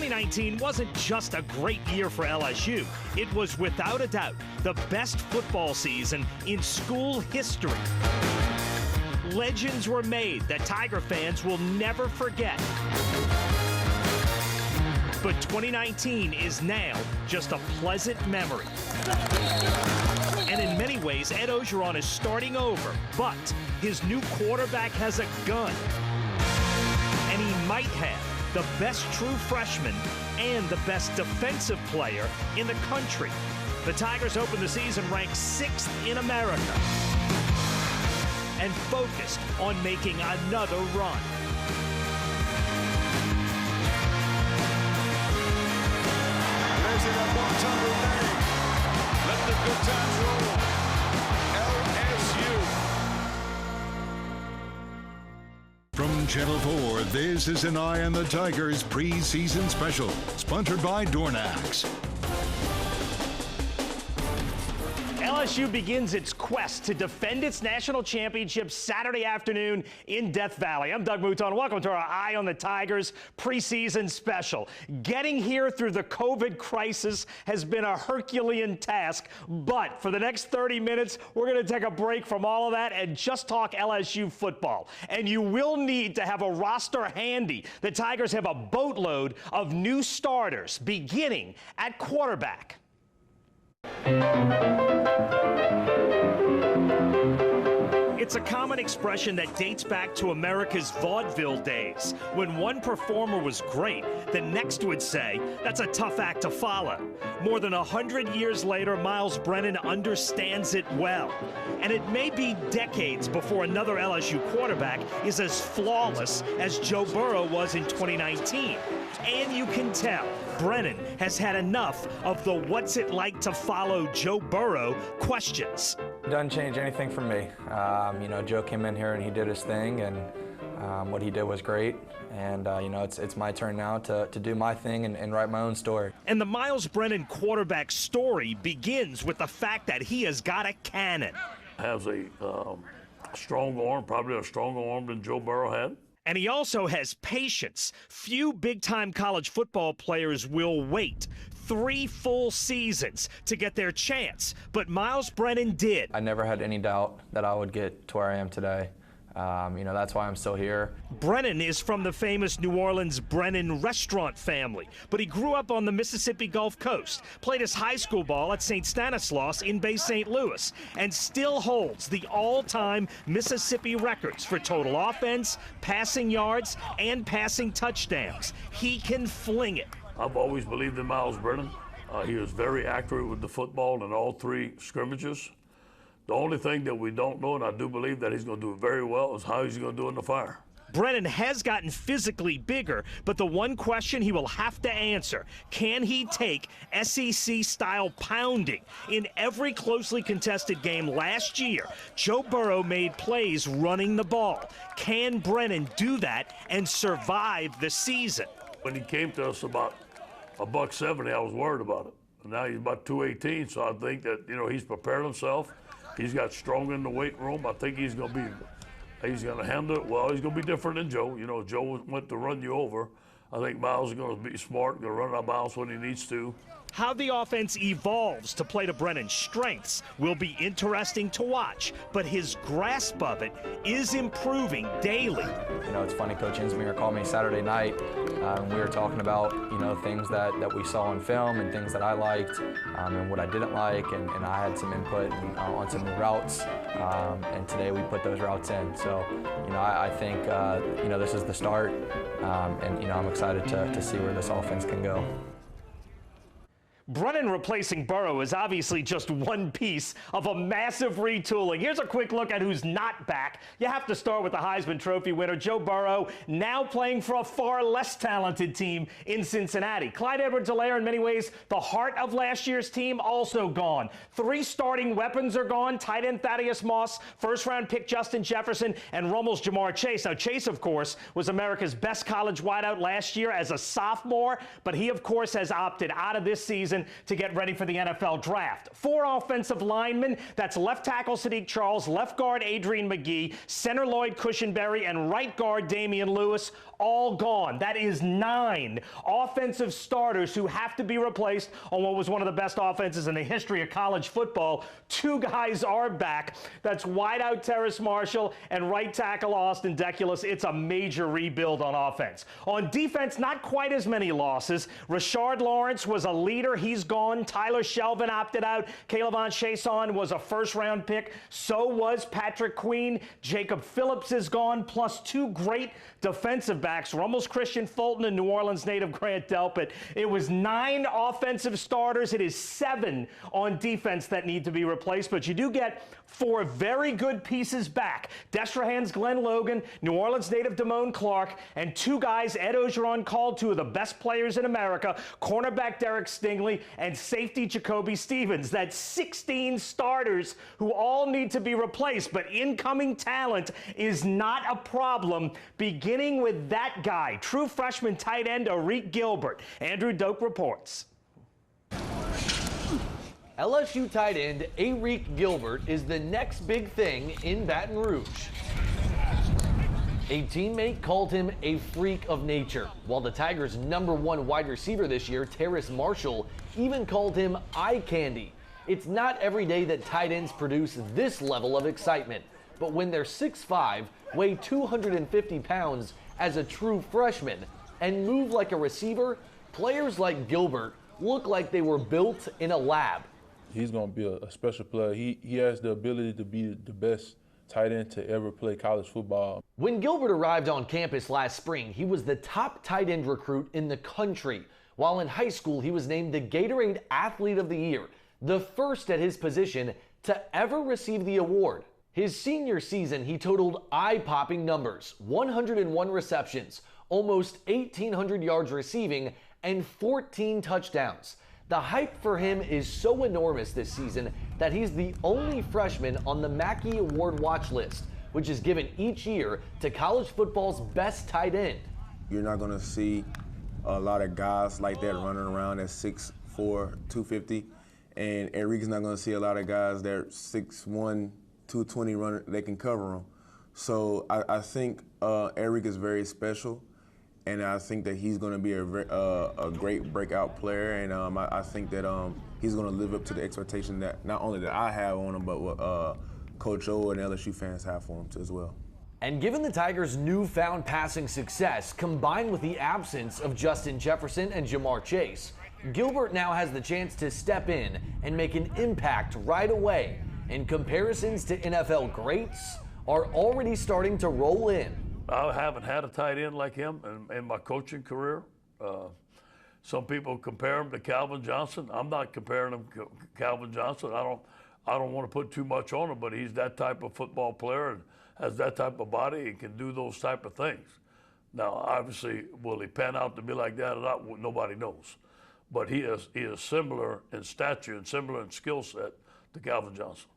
2019 wasn't just a great year for LSU. It was without a doubt the best football season in school history. Legends were made that Tiger fans will never forget. But 2019 is now just a pleasant memory. And in many ways, Ed Ogeron is starting over, but his new quarterback has a gun. And he might have the best true freshman and the best defensive player in the country. The Tigers opened the season ranked 6th in America and focused on making another run. There's it up on top of Manning. Let the good times roll. LSU. From Channel 4, this is an Eye on the Tigers preseason special, sponsored by Dornax. LSU begins its quest to defend its national championship Saturday afternoon in Death Valley. I'm Doug Mouton. Welcome to our Eye on the Tigers preseason special. Getting here through the COVID crisis has been a Herculean task, but for the next 30 minutes, we're going to take a break from all of that and just talk LSU football. And you will need to have a roster handy. The Tigers have a boatload of new starters, beginning at quarterback. It's a common expression that dates back to America's vaudeville days. When one performer was great, the next would say, that's a tough act to follow. More than 100 years later, Miles Brennan understands it well. And it may be decades before another LSU quarterback is as flawless as Joe Burrow was in 2019. And you can tell Brennan has had enough of the what's it like to follow Joe Burrow questions. Doesn't change anything for me. Joe came in here and he did his thing, and what he did was great. And, it's my turn now to do my thing and write my own story. And the Miles Brennan quarterback story begins with the fact that he has got a cannon. Has a strong arm, probably a stronger arm than Joe Burrow had. And he also has patience. Few big-time college football players will wait 3 full seasons to get their chance, but Miles Brennan did. I never had any doubt that I would get to where I am today. That's why I'm still here. Brennan is from the famous New Orleans Brennan restaurant family, but he grew up on the Mississippi Gulf Coast, played his high school ball at St. Stanislaus in Bay St. Louis, and still holds the all-time Mississippi records for total offense, passing yards, and passing touchdowns. He can fling it. I've always believed in Miles Brennan. He was very accurate with the football in all 3 scrimmages. The only thing that we don't know, and I do believe that he's going to do very well, is how he's going to do in the fire. Brennan has gotten physically bigger, but the one question he will have to answer, can he take SEC-style pounding? In every closely contested game last year, Joe Burrow made plays running the ball. Can Brennan do that and survive the season? When he came to us about $170, I was worried about it. And now he's about 218, so I think that, he's prepared himself. He's got strong in the weight room. I think he's going to handle it well. He's going to be different than Joe. Joe went to run you over. I think Miles is going to be smart, going to run out of bounds when he needs to. How the offense evolves to play to Brennan's strengths will be interesting to watch, but his grasp of it is improving daily. It's funny, Coach Insminger called me Saturday night, and we were talking about, things that we saw on film and things that I liked and what I didn't like, and I had some input on some new routes, and today we put those routes in. So, I think, this is the start, and, I'm excited to see where this offense can go. Brennan replacing Burrow is obviously just one piece of a massive retooling. Here's a quick look at who's not back. You have to start with the Heisman Trophy winner, Joe Burrow, now playing for a far less talented team in Cincinnati. Clyde Edwards-Helaire, in many ways, the heart of last year's team, also gone. 3 starting weapons are gone. Tight end Thaddeus Moss, first-round pick Justin Jefferson, and Rummel's Jamar Chase. Now, Chase, of course, was America's best college wideout last year as a sophomore, but he, of course, has opted out of this season preseason to get ready for the NFL draft. 4 offensive linemen, that's left tackle Sadiq Charles, left guard Adrian McGee, center Lloyd Cushenberry, and right guard Damian Lewis, all gone. That is 9 offensive starters who have to be replaced on what was one of the best offenses in the history of college football. 2 guys are back. That's wideout Terrace Marshall and right tackle Austin Deculus. It's a major rebuild on offense. On defense, not quite as many losses. Rashard Lawrence was a leader. He's gone. Tyler Shelvin opted out. Calevon Chason was a first-round pick. So was Patrick Queen. Jacob Phillips is gone, plus 2 great defensive backs, Rummels Christian Fulton and New Orleans native Grant Delpit. It was 9 offensive starters. It is 7 on defense that need to be replaced, but you do get 4 very good pieces back. Destrehan's Glenn Logan, New Orleans native Damone Clark, and 2 guys Ed Ogeron called 2 of the best players in America, cornerback Derek Stingley and safety Jacoby Stevens. That's 16 starters who all need to be replaced, but incoming talent is not a problem, beginning with that guy, true freshman tight end Arik Gilbert. Andrew Doak reports. LSU tight end Arik Gilbert is the next big thing in Baton Rouge. A teammate called him a freak of nature, while the Tigers' #1 wide receiver this year, Terrace Marshall, even called him eye candy. It's not every day that tight ends produce this level of excitement, but when they're 6'5", weigh 250 pounds as a true freshman, and move like a receiver, players like Gilbert look like they were built in a lab. He's going to be a special player. He has the ability to be the best tight end to ever play college football. When Gilbert arrived on campus last spring, he was the top tight end recruit in the country. While in high school, he was named the Gatorade Athlete of the Year, the first at his position to ever receive the award. His senior season, he totaled eye-popping numbers: 101 receptions, almost 1,800 yards receiving, and 14 touchdowns. The hype for him is so enormous this season that he's the only freshman on the Mackey Award watch list, which is given each year to college football's best tight end. You're not going to see a lot of guys like that running around at 6'4", 250, and Arik's not going to see a lot of guys that are 6'1", 220 runner. They can cover him. So I think Arik is very special. And I think that he's going to be a great breakout player, and I think that he's going to live up to the expectation that not only that I have on him, but what Coach O and LSU fans have for him too as well. And given the Tigers' newfound passing success, combined with the absence of Justin Jefferson and Jamar Chase, Gilbert now has the chance to step in and make an impact right away. And comparisons to NFL greats are already starting to roll in. I haven't had a tight end like him in my coaching career. Some people compare him to Calvin Johnson. I'm not comparing him to Calvin Johnson. I don't want to put too much on him, but he's that type of football player and has that type of body and can do those type of things. Now, obviously, will he pan out to be like that or not? Nobody knows. But he is similar in stature and similar in skill set to Calvin Johnson.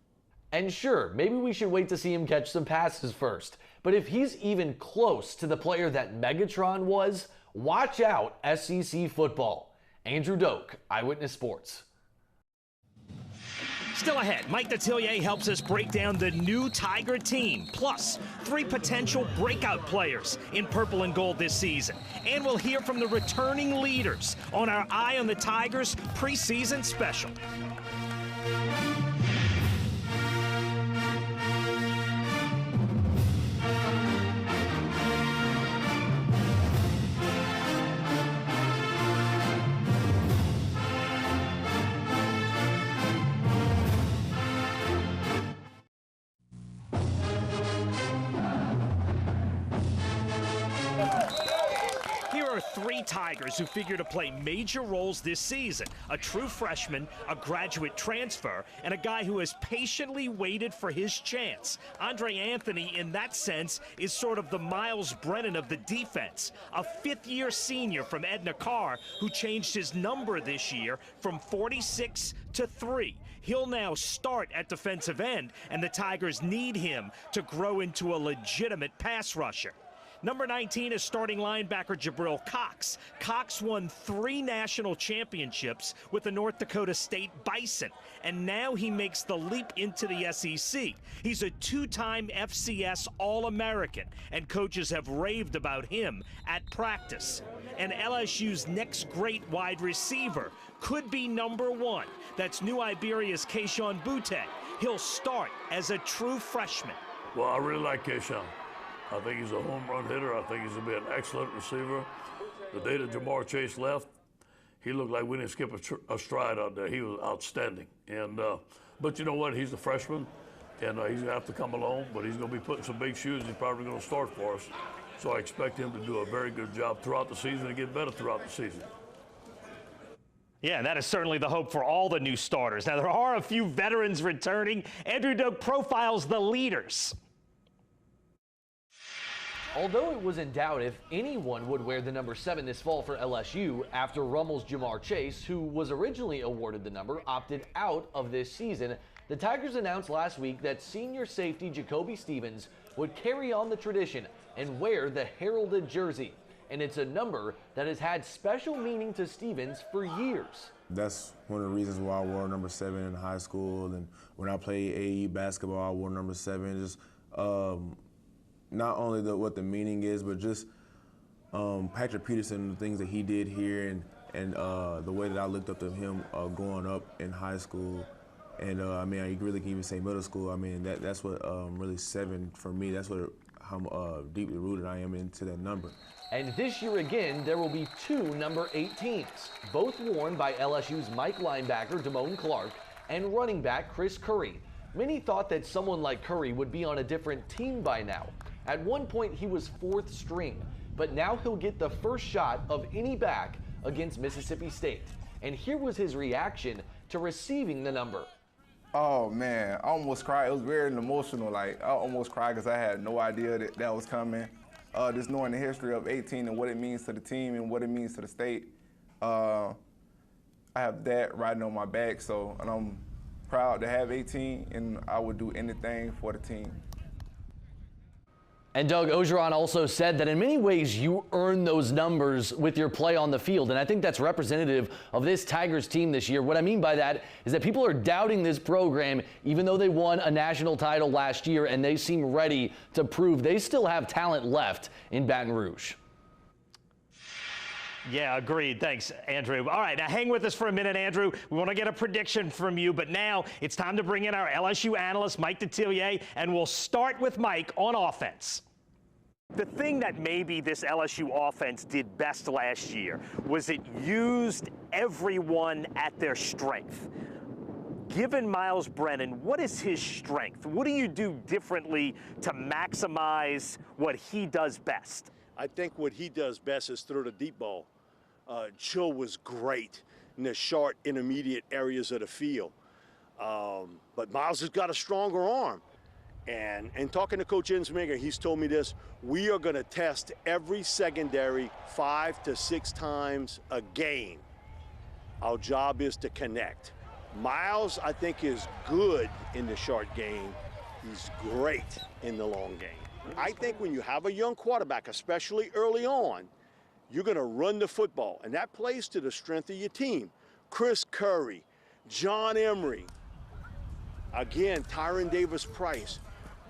And sure, maybe we should wait to see him catch some passes first. But if he's even close to the player that Megatron was, watch out, SEC football. Andrew Doak, Eyewitness Sports. Still ahead, Mike Detillier helps us break down the new Tiger team, plus 3 potential breakout players in purple and gold this season. And we'll hear from the returning leaders on our Eye on the Tigers preseason special. Here are 3 Tigers who figure to play major roles this season: a true freshman, a graduate transfer, and a guy who has patiently waited for his chance. Andre Anthony, in that sense, is sort of the Miles Brennan of the defense, a 5th-year senior from Edna Carr who changed his number this year from 46 to 3. He'll now start at defensive end, and the Tigers need him to grow into a legitimate pass rusher. Number 19 is starting linebacker Jabril Cox. Cox won 3 national championships with the North Dakota State Bison, and now he makes the leap into the SEC. He's a 2-time FCS All-American, and coaches have raved about him at practice. And LSU's next great wide receiver could be number 1. That's New Iberia's Keyshawn Butte. He'll start as a true freshman. Well, I really like Keyshawn. I think he's a home run hitter. I think he's going to be an excellent receiver. The day that Jamar Chase left, he looked like we didn't skip a stride out there. He was outstanding. And but you know what? He's a freshman, and he's going to have to come along, but he's going to be putting some big shoes. He's probably going to start for us. So I expect him to do a very good job throughout the season and get better throughout the season. Yeah, and that is certainly the hope for all the new starters. Now, there are a few veterans returning. Andrew Doak profiles the leaders. Although it was in doubt if anyone would wear the number 7 this fall for LSU after Rummel's Jamar Chase, who was originally awarded the number, opted out of this season, the Tigers announced last week that senior safety Jacoby Stevens would carry on the tradition and wear the heralded jersey. And it's a number that has had special meaning to Stevens for years. That's one of the reasons why I wore number 7 in high school, and when I played AE basketball, I wore number 7. Just not only what the meaning is, but just Patrick Peterson, the things that he did here, and the way that I looked up to him growing up in high school, and I mean, I really can even say middle school. I mean, that's what really 7 for me. That's what how deeply rooted I am into that number. And this year again, there will be 2 number 18s, both worn by LSU's Mike linebacker Damone Clark and running back Chris Curry. Many thought that someone like Curry would be on a different team by now. At one point, he was 4th string, but now he'll get the first shot of any back against Mississippi State. And here was his reaction to receiving the number. Oh man, I almost cried. It was very emotional. Like, I almost cried because I had no idea that was coming. Just knowing the history of 18 and what it means to the team and what it means to the state. I have that riding on my back, and I'm proud to have 18, and I would do anything for the team. And Doug, Orgeron also said that in many ways you earn those numbers with your play on the field. And I think that's representative of this Tigers team this year. What I mean by that is that people are doubting this program, even though they won a national title last year, and they seem ready to prove they still have talent left in Baton Rouge. Yeah, agreed. Thanks, Andrew. All right, now hang with us for a minute, Andrew. We want to get a prediction from you, but now it's time to bring in our LSU analyst, Mike Detillier, and we'll start with Mike on offense. The thing that maybe this LSU offense did best last year was it used everyone at their strength. Given Miles Brennan, what is his strength? What do you do differently to maximize what he does best? I think what he does best is throw the deep ball. Joe was great in the short, intermediate areas of the field. But Miles has got a stronger arm. And talking to Coach Ensminger, he's told me this: we are going to test every secondary 5 to 6 times a game. Our job is to connect. Miles, I think, is good in the short game. He's great in the long game. I think when you have a young quarterback, especially early on, you're going to run the football, and that plays to the strength of your team. Chris Curry, John Emery, again, Tyron Davis-Price.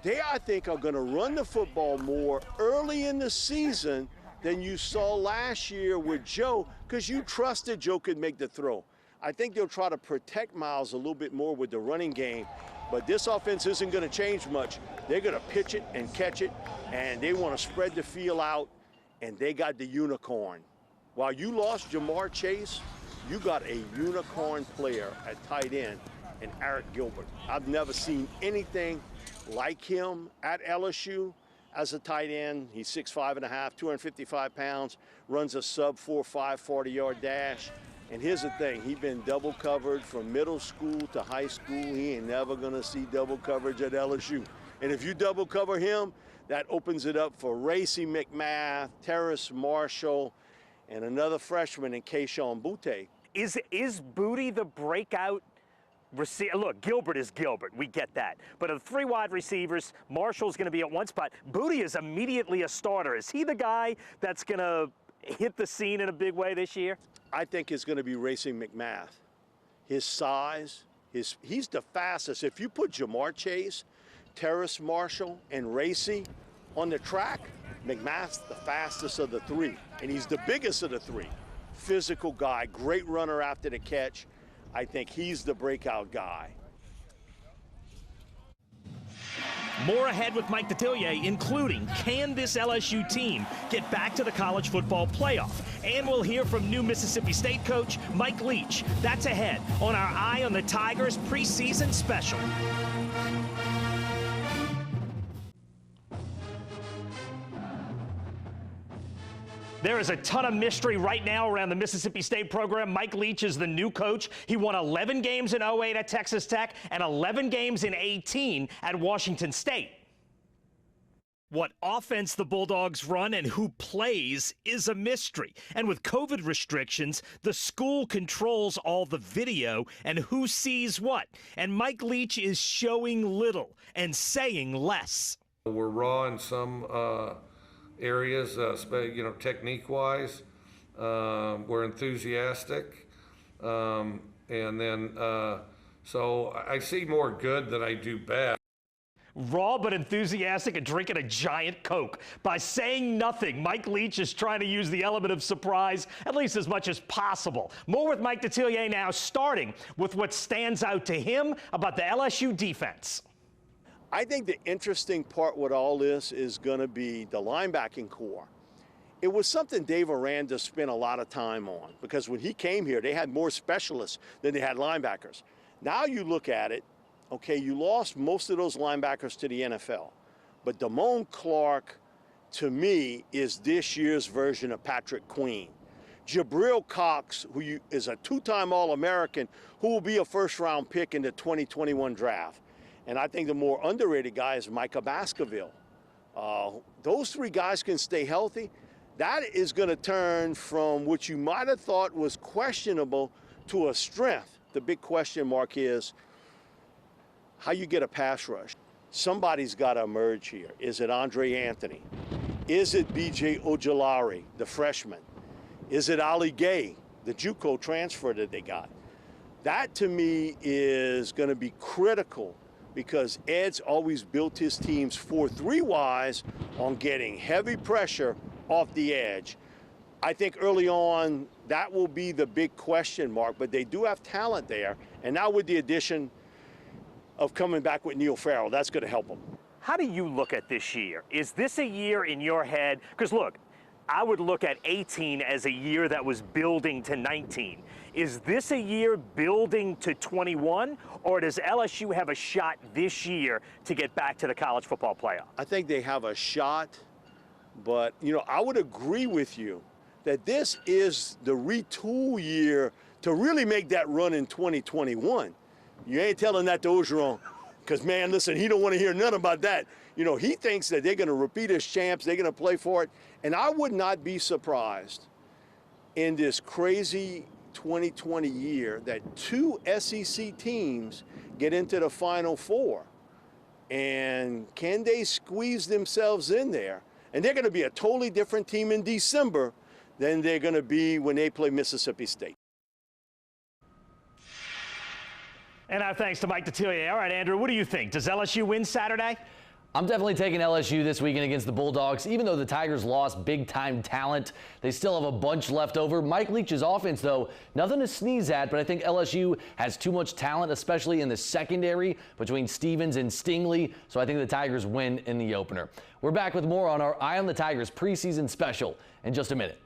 They, I think, are going to run the football more early in the season than you saw last year with Joe, because you trusted Joe could make the throw. I think they'll try to protect Miles a little bit more with the running game, but this offense isn't going to change much. They're going to pitch it and catch it, and they want to spread the field out, and they got the unicorn. While you lost Jamar Chase, you got a unicorn player at tight end in Eric Gilbert. I've never seen anything like him at LSU as a tight end. He's 6'5.5", 255 pounds, runs a sub-4.5 40-yard dash. And here's the thing, he's been double covered from middle school to high school. He ain't never gonna see double coverage at LSU. And if you double cover him, that opens it up for Racy McMath, Terrace Marshall, and another freshman in Keyshawn Butte. Is Booty the breakout Look, Gilbert is Gilbert. We get that. But of the 3 wide receivers, Marshall's going to be at one spot. Booty is immediately a starter. Is he the guy that's going to hit the scene in a big way this year? I think it's going to be Racing McMath. His size, he's the fastest. If you put Jamar Chase, Terrace Marshall, and Racy on the track, McMath's the fastest of the 3, and he's the biggest of the 3. Physical guy, great runner after the catch. I think he's the breakout guy. More ahead with Mike Detillier, including can this LSU team get back to the college football playoff? And we'll hear from new Mississippi State coach Mike Leach. That's ahead on our Eye on the Tigers preseason special. There is a ton of mystery right now around the Mississippi State program. Mike Leach is the new coach. He won 11 games in 08 at Texas Tech and 11 games in 18 at Washington State. What offense the Bulldogs run and who plays is a mystery. And with COVID restrictions, the school controls all the video and who sees what. And Mike Leach is showing little and saying less. We're raw in some areas, technique-wise. We're enthusiastic. So I see more good than I do bad. Raw but enthusiastic and drinking a giant Coke. By saying nothing, Mike Leach is trying to use the element of surprise at least as much as possible. More with Mike Detillier now, starting with what stands out to him about the LSU defense. I think the interesting part with all this is going to be the linebacking core. It was something Dave Aranda spent a lot of time on because when he came here, they had more specialists than they had linebackers. Now you look at it, okay, you lost most of those linebackers to the NFL. But Damone Clark, to me, is this year's version of Patrick Queen. Jabril Cox, who is a 2-time All-American, who will be a first-round pick in the 2021 draft. And I think the more underrated guy is Micah Baskerville. Those 3 guys can stay healthy. That is going to turn from what you might have thought was questionable to a strength. The big question mark is how you get a pass rush. Somebody's got to emerge here. Is it Andre Anthony? Is it B.J. Ojulari, the freshman? Is it Ali Gay, the JUCO transfer that they got? That, to me, is going to be critical because Ed's always built his teams 4-3-wise on getting heavy pressure off the edge. I think early on that will be the big question mark, but they do have talent there. And now with the addition of coming back with Neil Farrell, that's going to help them. How do you look at this year? Is this a year in your head? Because look, I would look at 18 as a year that was building to 19. Is this a year building to 21, or does LSU have a shot this year to get back to the college football playoff? I think they have a shot, but, I would agree with you that this is the retool year to really make that run in 2021. You ain't telling that to Orgeron because, man, listen, he don't want to hear nothing about that. He thinks that they're going to repeat as champs, they're going to play for it, and I would not be surprised in this crazy 2020 year that 2 SEC teams get into the Final Four. And can they squeeze themselves in there? And they're going to be a totally different team in December than they're going to be when they play Mississippi State. And our thanks to Mike Detillier. All right, Andrew, what do you think? Does LSU win Saturday? I'm definitely taking LSU this weekend against the Bulldogs. Even though the Tigers lost big-time talent, they still have a bunch left over. Mike Leach's offense, though, nothing to sneeze at, but I think LSU has too much talent, especially in the secondary between Stevens and Stingley, so I think the Tigers win in the opener. We're back with more on our Eye on the Tigers preseason special in just a minute.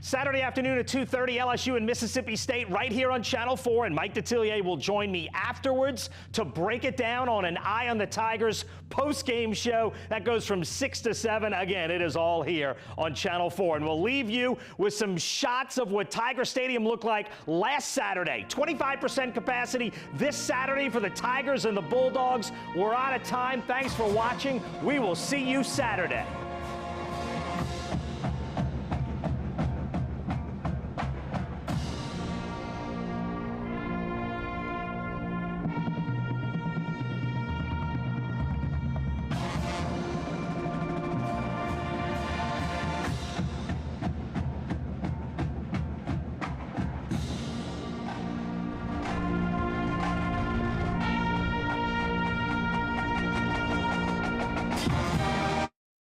Saturday afternoon at 2:30, LSU and Mississippi State right here on Channel 4, and Mike Detillier will join me afterwards to break it down on an Eye on the Tigers post-game show that goes from 6 to 7. Again, it is all here on Channel 4, and we'll leave you with some shots of what Tiger Stadium looked like last Saturday. 25% capacity this Saturday for the Tigers and the Bulldogs. We're out of time. Thanks for watching. We will see you Saturday.